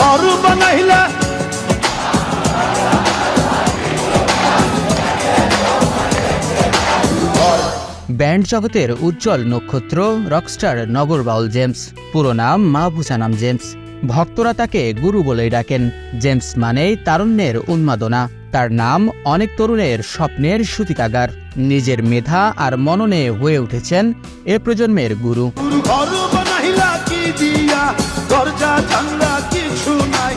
ঘর বানাইলা। ব্যান্ড জগতের উজ্জ্বল নক্ষত্র রকস্টার নগর বাউল জেমস, পুরো নাম মাহবুসানাম জেমস। ভক্তরা তাকে গুরু বলেই ডাকেন। জেমস মানেই তারুণ্যের উন্মাদনা। তার নাম অনেক তরুণের স্বপ্নের সূতিকাগার। নিজের মেধা আর মননে হয়ে উঠেছেন এ প্রজন্মের গুরু। ঘর বানাইলা কি দিয়া, দরজা জানলা কিছু নাই,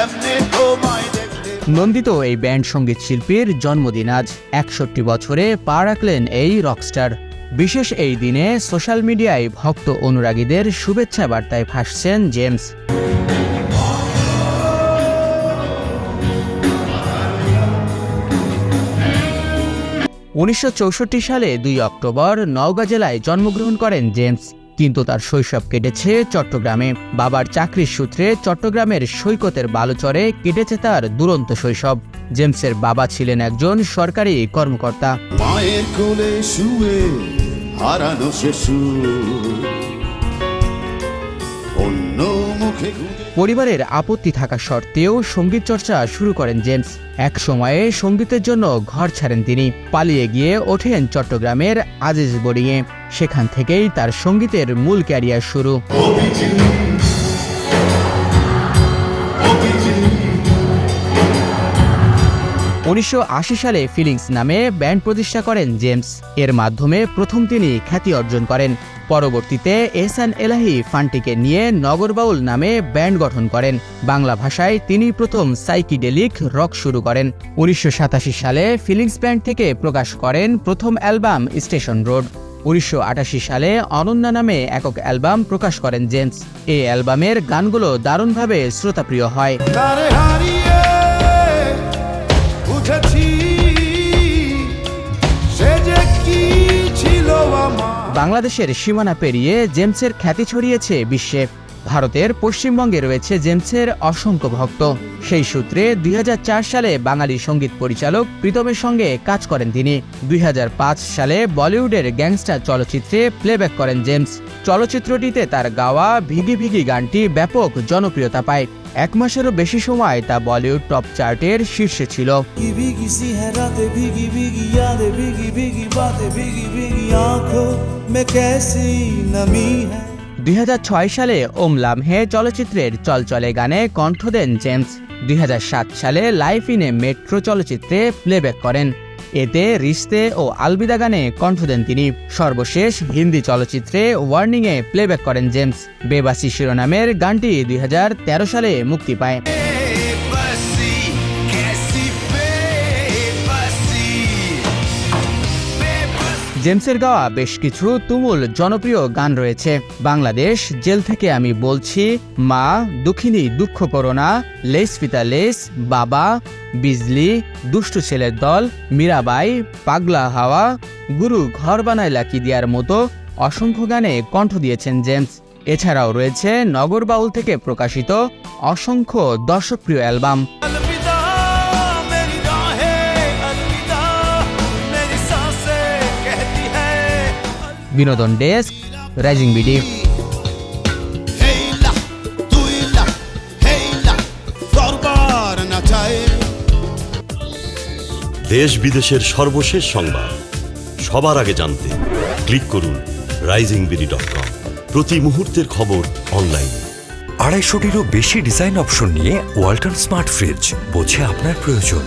এমনে তোমায় দেখলে। নন্দিত এই ব্যান্ড সঙ্গীত শিল্পীর জন্মদিন আজ। 61 বছরে পা রাখলেন এই রকস্টার। বিশেষ এই দিনে সোশ্যাল মিডিয়ায় ভক্ত অনুরাগীদের শুভেচ্ছা বার্তায় ভাসছেন জেমস। (1964) সালে 2 অক্টোবর নওগাঁ জেলায় জন্মগ্রহণ করেন জেমস। কিন্তু তার শৈশব কেটেছে চট্টগ্রামে। বাবার চাকরির সূত্রে চট্টগ্রামের সৈকতের বালুচরে কেটেছে তার দুরন্ত শৈশব। জেমসের বাবা ছিলেন একজন সরকারি কর্মকর্তা। মায়ের কোলে শুয়ে হারানো শিশু, অন্য মুখে পরিবারের আপত্তি থাকা সত্ত্বেও সঙ্গীত চর্চা শুরু করেন জেমস। এক সময়ে সঙ্গীতের জন্য ঘর ছাড়েন তিনি। পালিয়ে গিয়ে ওঠেন চট্টগ্রামের আজিজ বোর্ডিংয়ে। সেখান থেকেই তার সঙ্গীতের মূল ক্যারিয়ার শুরু। 1980 সালে ফিলিংস নামে ব্যান্ড প্রতিষ্ঠা করেন জেমস। এর মাধ্যমে প্রথম তিনি খ্যাতি অর্জন করেন। পরবর্তীতে এহসান এলাহি ফান্টিকে নিয়ে নগর বাউল নামে ব্যান্ড গঠন করেন। বাংলা ভাষায় তিনি প্রথম সাইকিডেলিক রক শুরু করেন। 1987 সালে ফিলিংস ব্যান্ড থেকে প্রকাশ করেন প্রথম অ্যালবাম স্টেশন রোড। 1988 সালে অনন্যা নামে একক অ্যালবাম প্রকাশ করেন জেমস। এই অ্যালবামের গানগুলো দারুণভাবে শ্রোতাপ্রিয় হয়। তারে হারিয়ে উঠেছি, সে যে কি ছিল আমার। বাংলাদেশের সীমানা পেরিয়ে জেমসের খ্যাতি ছড়িয়েছে বিশ্বে। ভারতের পশ্চিমবঙ্গে রয়েছে জেমসের অসংখ্য ভক্ত। সেই সূত্রে 2004 সালে বাঙালি সঙ্গীত পরিচালক প্রীতমের সঙ্গে কাজ করেন তিনি। 2005 সালে বলিউডের গ্যাংস্টার চলচ্চিত্রে প্লেব্যাক করেন জেমস। চলচ্চিত্রটিতে তার গাওয়া ভিগি ভিগি গানটি ব্যাপক জনপ্রিয়তা পায়। 1 মাসেরও বেশি সময় তা বলিউড টপ চার্টের শীর্ষে ছিল। 2006 সালে ওম লামহে চলচ্চিত্রের চল চলে গানে কণ্ঠ দেন জেমস। 2007 সালে লাইফ ইন এ মেট্রো চলচ্চিত্রে প্লেব্যাক করেন। এতে রিশতে ও আলবিদা গানে কণ্ঠ দেন তিনি। সর্বশেষ হিন্দি চলচ্চিত্রে ওয়ার্নিংয়ে প্লেব্যাক করেন জেমস। বেবাসি শিরোনামের গানটি 2013 সালে মুক্তি পায়। জেমসের গাওয়া বেশ কিছু তুমুল জনপ্রিয় গান রয়েছে। বাংলাদেশ, জেল থেকে আমি বলছি, মা, দুঃখিনী দুঃখ করো না, লেস পিতা লেস, বাবা, বিজলি, দুষ্টু ছেলের দল, মীরাবাই, পাগলা হাওয়া, গুরু ঘর বানাইলা কি দিয়ার মতো অসংখ্য গানে কণ্ঠ দিয়েছেন জেমস। এছাড়াও রয়েছে নগর বাউল থেকে প্রকাশিত অসংখ্য দর্শকপ্রিয় অ্যালবাম। বিনোদন ডেস্ক, রাইজিং বিডি। দেশ বিদেশের সর্বশেষ সংবাদ সবার আগে জানতে ক্লিক করুন risingBD.com। প্রতি মুহূর্তের খবর অনলাইনে। 250-টিরও বেশি ডিজাইন অপশন নিয়ে ওয়ালটন স্মার্ট ফ্রিজ, বোঝে আপনার প্রয়োজন।